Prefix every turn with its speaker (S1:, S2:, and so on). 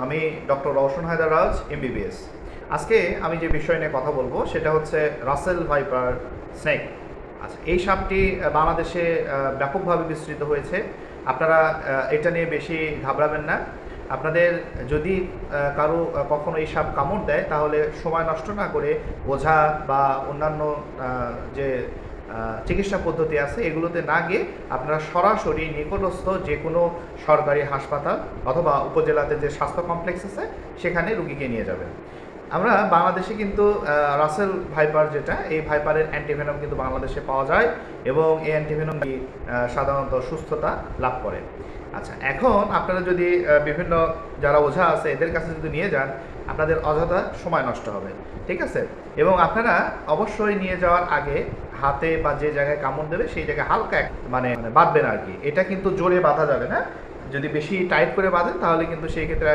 S1: আমি ডক্টর রওশন হায়দার রাজ, MBBS। আজকে আমি যে বিষয় নিয়ে কথা বলবো সেটা হচ্ছে রাসেল ভাইপার স্নেক। আচ্ছা, এই সাপটি বাংলাদেশে ব্যাপকভাবে বিস্তৃত হয়েছে। আপনারা এটা নিয়ে বেশি ঘাবড়াবেন না। আপনাদের যদি কারো কখনো এই সাপ কামড় দেয় তাহলে সময় নষ্ট না করে ওঝা বা অন্যান্য যে চিকিৎসা পদ্ধতি আছে এগুলোতে না গিয়ে আপনারা সরাসরি নিকটস্থ যে কোনো সরকারি হাসপাতাল অথবা উপজেলাতে যে স্বাস্থ্য কমপ্লেক্স আছে সেখানে রুগীকে নিয়ে যাবেন। আমরা বাংলাদেশে কিন্তু রাসেল ভাইপার যেটা, এই ভাইপারের অ্যান্টিভেনম কিন্তু বাংলাদেশে পাওয়া যায় এবং এই অ্যান্টিভেনম দিয়ে সাধারণত সুস্থতা লাভ করে। আচ্ছা, এখন আপনারা যদি বিভিন্ন যারা ওঝা আছে এদের কাছে যদি নিয়ে যান, আপনাদের অযথা সময় নষ্ট হবে, ঠিক আছে? এবং আপনারা অবশ্যই নিয়ে যাওয়ার আগে হাতে বা যে জায়গায় কামড় দেবে সেই জায়গায় হালকা মানে বাঁধবেন আর কি। এটা কিন্তু জোরে বাঁধা যাবে না। যদি বেশি টাইট করে বাঁধেন তাহলে কিন্তু সেই ক্ষেত্রে